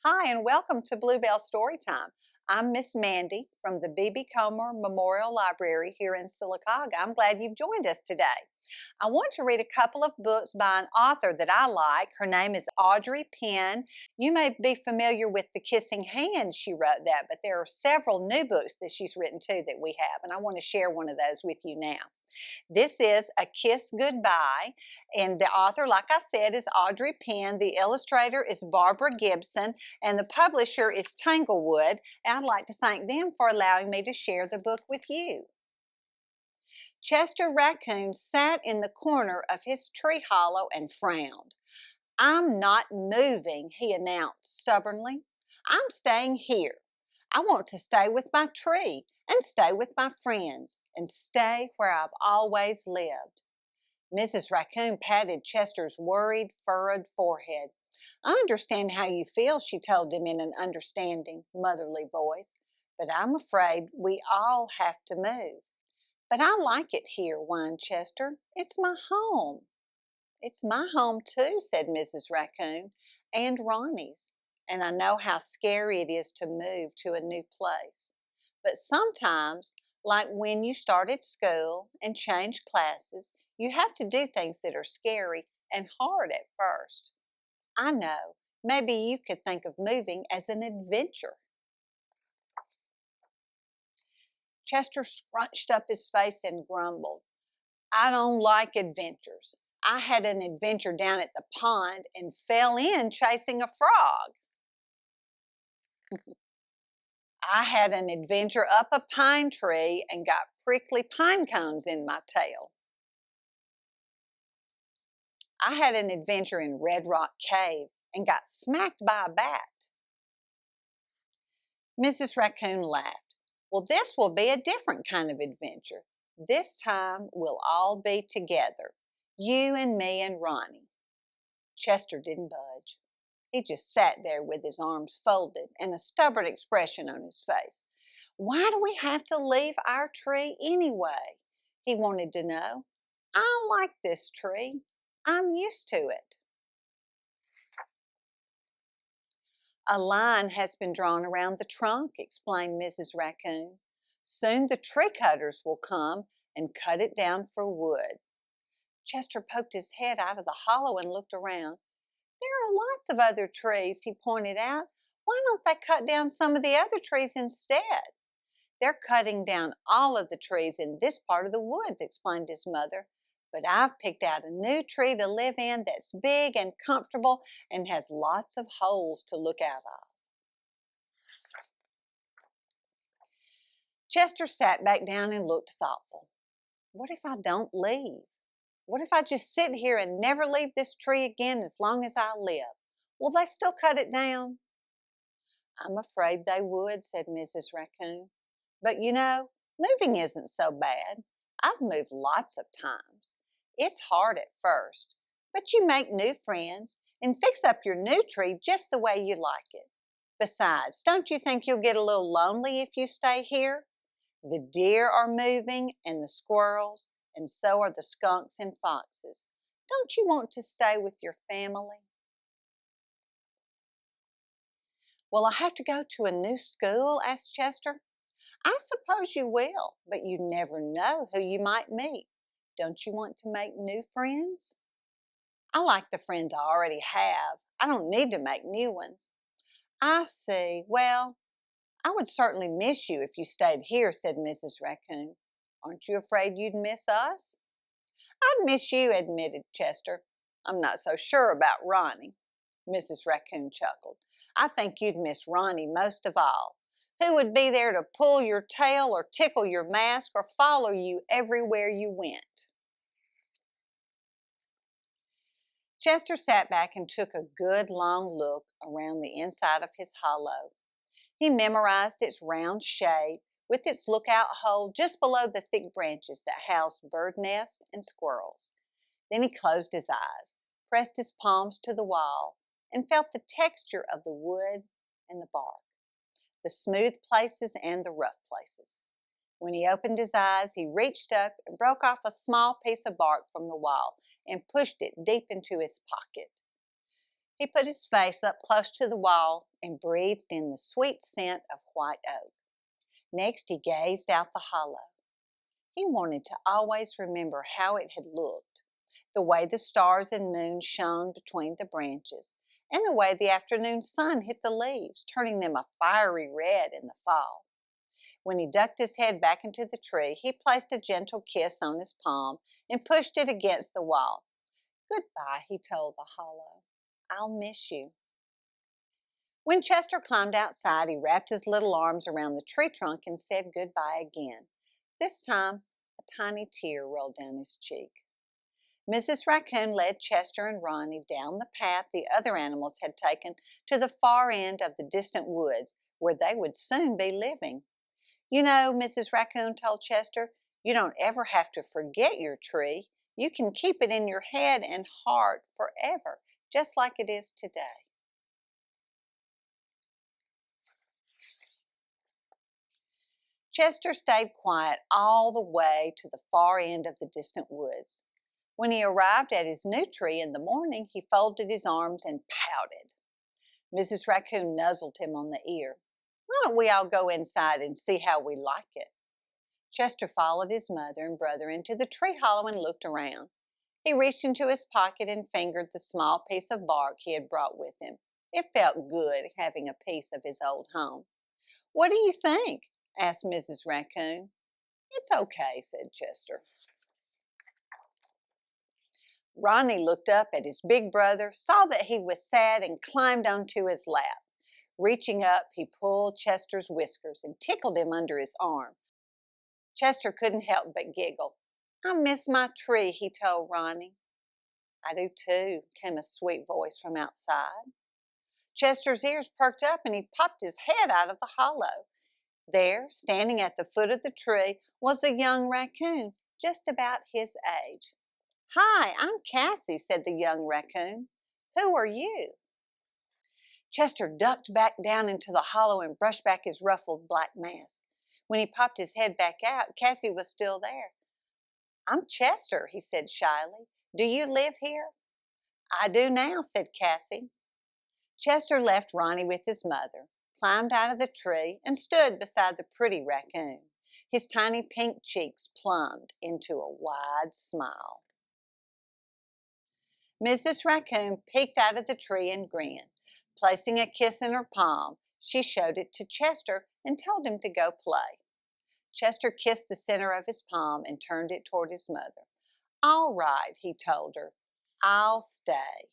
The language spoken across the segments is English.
Hi, and welcome to Bluebell Storytime. I'm Miss Mandy from the B.B. Comer Memorial Library here in Sylacauga. I'm glad you've joined us today. I want to read a couple of books by an author that I like. Her name is Audrey Penn. You may be familiar with The Kissing Hand. She wrote that, but there are several new books that she's written too that we have, and I want to share one of those with you now. This is A Kiss Goodbye, and the author, like I said, is Audrey Penn. The illustrator is Barbara Gibson, and the publisher is Tanglewood. And I'd like to thank them for allowing me to share the book with you. Chester Raccoon sat in the corner of his tree hollow and frowned. "I'm not moving," he announced stubbornly. "I'm staying here. I want to stay with my tree and stay with my friends and stay where I've always lived." Mrs. Raccoon patted Chester's worried, furrowed forehead. "I understand how you feel," she told him in an understanding, motherly voice, "but I'm afraid we all have to move." "But I like it here," whined Chester. "It's my home." "It's my home too," said Mrs. Raccoon, "and Ronnie's. And I know how scary it is to move to a new place. But sometimes, like when you started school and changed classes, you have to do things that are scary and hard at first. I know, maybe you could think of moving as an adventure." Chester scrunched up his face and grumbled, "I don't like adventures. I had an adventure down at the pond and fell in chasing a frog. I had an adventure up a pine tree and got prickly pine cones in my tail. I had an adventure in Red Rock Cave and got smacked by a bat." Mrs. Raccoon laughed. "Well, this will be a different kind of adventure. This time we'll all be together, you and me and Ronnie." Chester didn't budge. He just sat there with his arms folded and a stubborn expression on his face. "Why do we have to leave our tree anyway?" he wanted to know. "I like this tree. I'm used to it." "A line has been drawn around the trunk," explained Mrs. Raccoon. "Soon the tree cutters will come and cut it down for wood." Chester poked his head out of the hollow and looked around. "There are lots of other trees," he pointed out. "Why don't they cut down some of the other trees instead?" "They're cutting down all of the trees in this part of the woods," explained his mother. "But I've picked out a new tree to live in that's big and comfortable and has lots of holes to look out of." Chester sat back down and looked thoughtful. "What if I don't leave? What if I just sit here and never leave this tree again as long as I live? Will they still cut it down?" "I'm afraid they would," said Mrs. Raccoon. "But you know, moving isn't so bad. I've moved lots of times. It's hard at first, but you make new friends and fix up your new tree just the way you like it. Besides, don't you think you'll get a little lonely if you stay here? The deer are moving and the squirrels, and so are the skunks and foxes. Don't you want to stay with your family?" "Will I have to go to a new school?" asked Chester. "I suppose you will, but you never know who you might meet. Don't you want to make new friends?" "I like the friends I already have. I don't need to make new ones." "I see. Well, I would certainly miss you if you stayed here," said Mrs. Raccoon. "Aren't you afraid you'd miss us?" "I'd miss you," admitted Chester. "I'm not so sure about Ronnie." Mrs. Raccoon chuckled. "I think you'd miss Ronnie most of all. Who would be there to pull your tail or tickle your mask or follow you everywhere you went?" Chester sat back and took a good long look around the inside of his hollow. He memorized its round shape with its lookout hole just below the thick branches that housed bird nests and squirrels. Then he closed his eyes, pressed his palms to the wall, and felt the texture of the wood and the bark, the smooth places and the rough places. When he opened his eyes, he reached up and broke off a small piece of bark from the wall and pushed it deep into his pocket. He put his face up close to the wall and breathed in the sweet scent of white oak. Next, he gazed out the hollow. He wanted to always remember how it had looked, the way the stars and moon shone between the branches, and the way the afternoon sun hit the leaves, turning them a fiery red in the fall. When he ducked his head back into the tree, he placed a gentle kiss on his palm and pushed it against the wall. "Goodbye," he told the hollow. "I'll miss you." When Chester climbed outside, he wrapped his little arms around the tree trunk and said goodbye again. This time, a tiny tear rolled down his cheek. Mrs. Raccoon led Chester and Ronnie down the path the other animals had taken to the far end of the distant woods, where they would soon be living. "You know," Mrs. Raccoon told Chester, "you don't ever have to forget your tree. You can keep it in your head and heart forever, just like it is today." Chester stayed quiet all the way to the far end of the distant woods. When he arrived at his new tree in the morning, he folded his arms and pouted. Mrs. Raccoon nuzzled him on the ear. "Why don't we all go inside and see how we like it?" Chester followed his mother and brother into the tree hollow and looked around. He reached into his pocket and fingered the small piece of bark he had brought with him. It felt good having a piece of his old home. "What do you think?" asked Mrs. Raccoon. "It's okay," said Chester. Ronnie looked up at his big brother, saw that he was sad, and climbed onto his lap. Reaching up, he pulled Chester's whiskers and tickled him under his arm. Chester couldn't help but giggle. "I miss my tree," he told Ronnie. "I do too," came a sweet voice from outside. Chester's ears perked up and he popped his head out of the hollow. There, standing at the foot of the tree, was a young raccoon, just about his age. "Hi, I'm Cassie," said the young raccoon. "Who are you?" Chester ducked back down into the hollow and brushed back his ruffled black mask. When he popped his head back out, Cassie was still there. "I'm Chester," he said shyly. "Do you live here?" "I do now," said Cassie. Chester left Ronnie with his mother, climbed out of the tree, and stood beside the pretty raccoon. His tiny pink cheeks plumped into a wide smile. Mrs. Raccoon peeked out of the tree and grinned. Placing a kiss in her palm, she showed it to Chester and told him to go play. Chester kissed the center of his palm and turned it toward his mother. "All right," he told her, "I'll stay."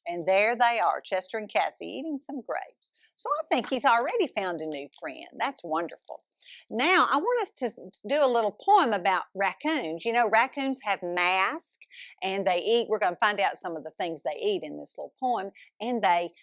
And there they are, Chester and Cassie, eating some grapes. So I think he's already found a new friend. That's wonderful. Now, I want us to do a little poem about raccoons. You know, raccoons have masks and they eat. We're going to find out some of the things they eat in this little poem. And they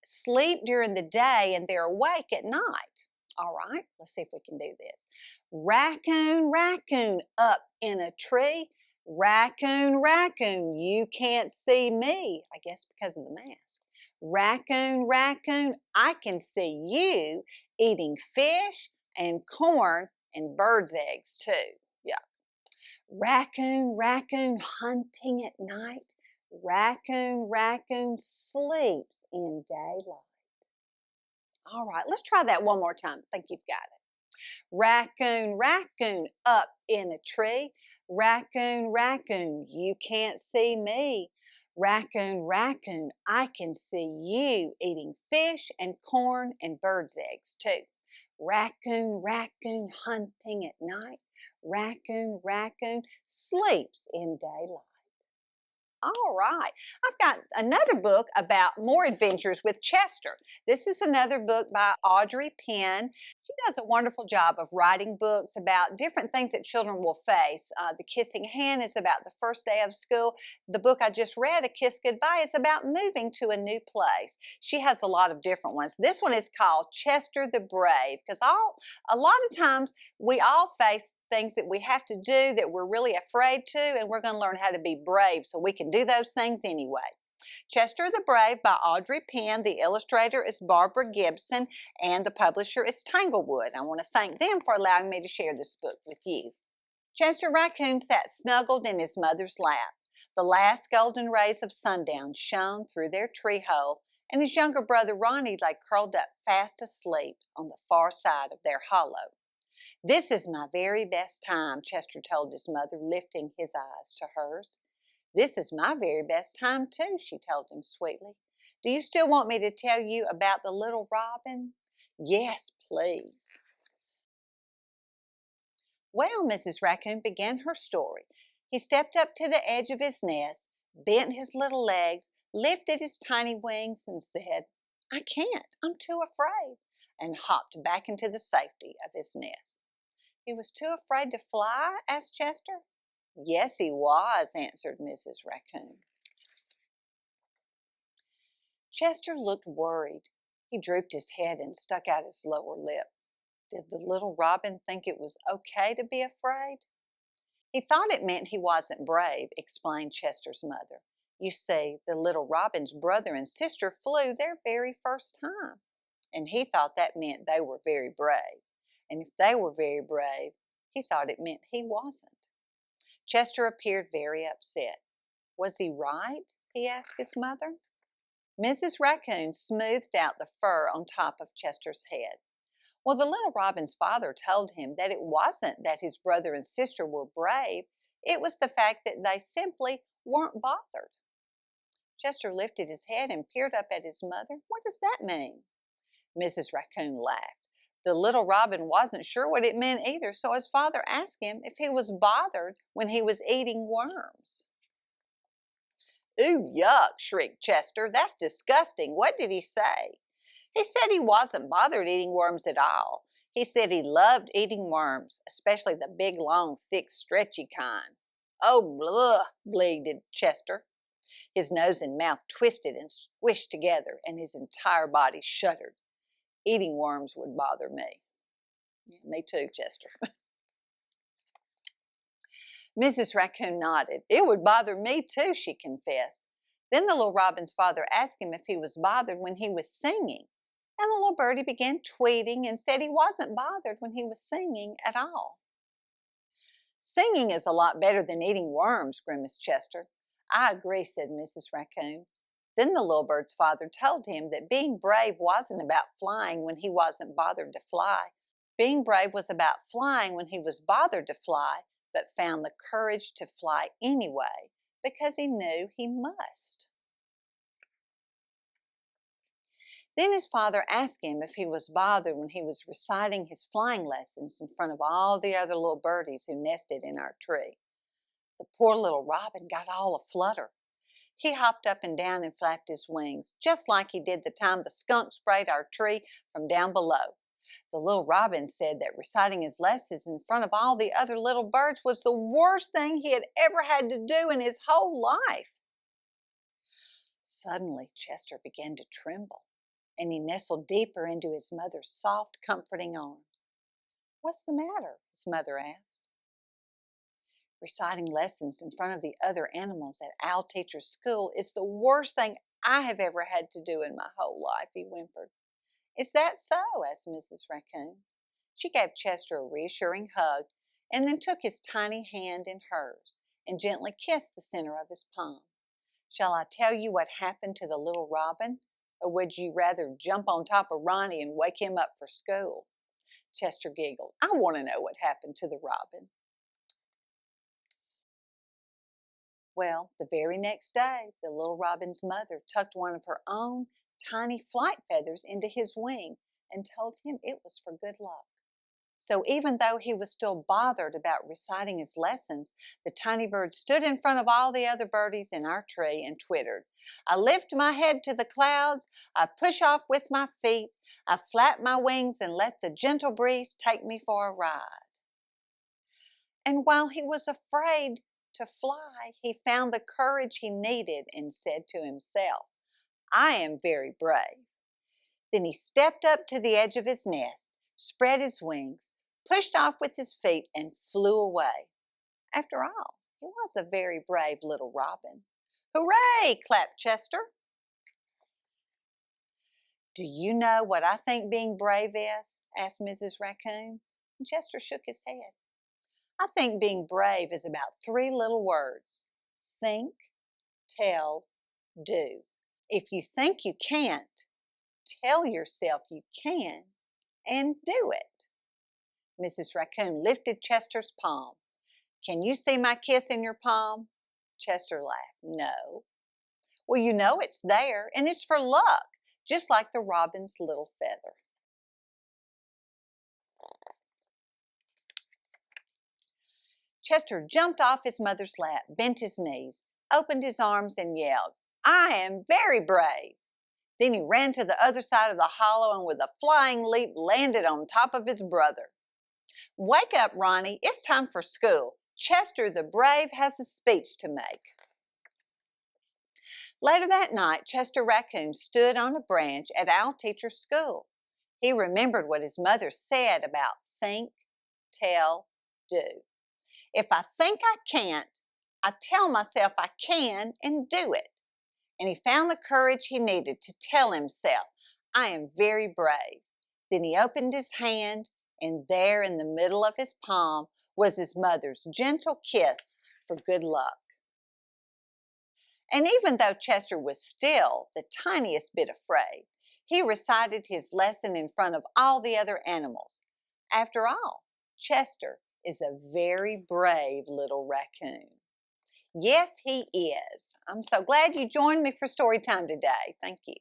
sleep during the day and they're awake at night. All right, let's see if we can do this. Raccoon, raccoon, up in a tree. Raccoon, raccoon, you can't see me. I guess because of the mask. Raccoon, raccoon, I can see you eating fish and corn and birds' eggs too. Yeah. Raccoon, raccoon, hunting at night. Raccoon, raccoon, sleeps in daylight. All right, let's try that one more time. I think you've got it. Raccoon, raccoon, up in a tree. Raccoon, raccoon, you can't see me. Raccoon, raccoon, I can see you eating fish and corn and birds' eggs too. Raccoon, raccoon, hunting at night. Raccoon, raccoon, sleeps in daylight. All right. I've got another book about more adventures with Chester. This is another book by Audrey Penn. She does a wonderful job of writing books about different things that children will face. The Kissing Hand is about the first day of school. The book I just read, A Kiss Goodbye, is about moving to a new place. She has a lot of different ones. This one is called Chester the Brave, because a lot of times we all face things that we have to do that we're really afraid to, and we're going to learn how to be brave so we can do those things anyway. Chester the Brave by Audrey Penn. The illustrator is Barbara Gibson, and the publisher is Tanglewood. I want to thank them for allowing me to share this book with you. Chester Raccoon sat snuggled in his mother's lap. The last golden rays of sundown shone through their tree hole, and his younger brother Ronnie lay curled up fast asleep on the far side of their hollow. "This is my very best time," Chester told his mother, lifting his eyes to hers. "This is my very best time, too," she told him sweetly. "Do you still want me to tell you about the little robin?" "Yes, please." Well, Mrs. Raccoon began her story. He stepped up to the edge of his nest, bent his little legs, lifted his tiny wings, and said, "I can't, I'm too afraid," and hopped back into the safety of his nest. "He was too afraid to fly?" asked Chester. "Yes, he was," answered Mrs. Raccoon. Chester looked worried. He drooped his head and stuck out his lower lip. Did the little robin think it was okay to be afraid? "He thought it meant he wasn't brave," explained Chester's mother. "You see, the little robin's brother and sister flew their very first time, and he thought that meant they were very brave. And if they were very brave, he thought it meant he wasn't." Chester appeared very upset. "Was he right?" he asked his mother. Mrs. Raccoon smoothed out the fur on top of Chester's head. "Well, the little robin's father told him that it wasn't that his brother and sister were brave, it was the fact that they simply weren't bothered." Chester lifted his head and peered up at his mother. "What does that mean?" Mrs. Raccoon laughed. The little robin wasn't sure what it meant either, so his father asked him if he was bothered when he was eating worms. "Ooh, yuck," shrieked Chester. "That's disgusting. What did he say?" "He said he wasn't bothered eating worms at all. He said he loved eating worms, especially the big, long, thick, stretchy kind." "Oh, blah," bleated Chester. His nose and mouth twisted and squished together, and his entire body shuddered. "Eating worms would bother me." "Yeah, me too, Chester." Mrs. Raccoon nodded. "It would bother me too," she confessed. Then the little robin's father asked him if he was bothered when he was singing, and the little birdie began tweeting and said he wasn't bothered when he was singing at all. "Singing is a lot better than eating worms," grimaced Chester. "I agree," said Mrs. Raccoon. Then the little bird's father told him that being brave wasn't about flying when he wasn't bothered to fly. Being brave was about flying when he was bothered to fly, but found the courage to fly anyway because he knew he must. Then his father asked him if he was bothered when he was reciting his flying lessons in front of all the other little birdies who nested in our tree. The poor little robin got all aflutter. He hopped up and down and flapped his wings, just like he did the time the skunk sprayed our tree from down below. The little robin said that reciting his lessons in front of all the other little birds was the worst thing he had ever had to do in his whole life. Suddenly, Chester began to tremble, and he nestled deeper into his mother's soft, comforting arms. "What's the matter?" his mother asked. "Reciting lessons in front of the other animals at Owl Teacher's school is the worst thing I have ever had to do in my whole life," he whimpered. "Is that so?" asked Mrs. Raccoon. She gave Chester a reassuring hug and then took his tiny hand in hers and gently kissed the center of his palm. "Shall I tell you what happened to the little robin? Or would you rather jump on top of Ronnie and wake him up for school?" Chester giggled. "I want to know what happened to the robin." Well, the very next day, the little robin's mother tucked one of her own tiny flight feathers into his wing and told him it was for good luck. So even though he was still bothered about reciting his lessons, the tiny bird stood in front of all the other birdies in our tree and twittered, "I lift my head to the clouds, I push off with my feet, I flap my wings and let the gentle breeze take me for a ride." And while he was afraid to fly, he found the courage he needed and said to himself, "I am very brave." Then he stepped up to the edge of his nest, spread his wings, pushed off with his feet, and flew away. After all, he was a very brave little robin. "Hooray!" clapped Chester. "Do you know what I think being brave is?" asked Mrs. Raccoon. And Chester shook his head. "I think being brave is about 3 little words. Think, tell, do. If you think you can't, tell yourself you can and do it. Mrs. Raccoon lifted Chester's palm. Can you see my kiss in your palm? Chester laughed. No. Well, you know it's there, and it's for luck, just like the robin's little feather. Chester jumped off his mother's lap, bent his knees, opened his arms, and yelled, I am very brave. Then he ran to the other side of the hollow and with a flying leap landed on top of his brother. Wake up, Ronnie. It's time for school. Chester the Brave has a speech to make. Later that night, Chester Raccoon stood on a branch at Owl Teacher's school. He remembered what his mother said about think, tell, do. If I think I can't, I tell myself I can and do it. And he found the courage he needed to tell himself, I am very brave. Then he opened his hand, and there in the middle of his palm was his mother's gentle kiss for good luck. And even though Chester was still the tiniest bit afraid, he recited his lesson in front of all the other animals. After all, Chester is a very brave little raccoon. Yes, he is. I'm so glad you joined me for story time today. Thank you.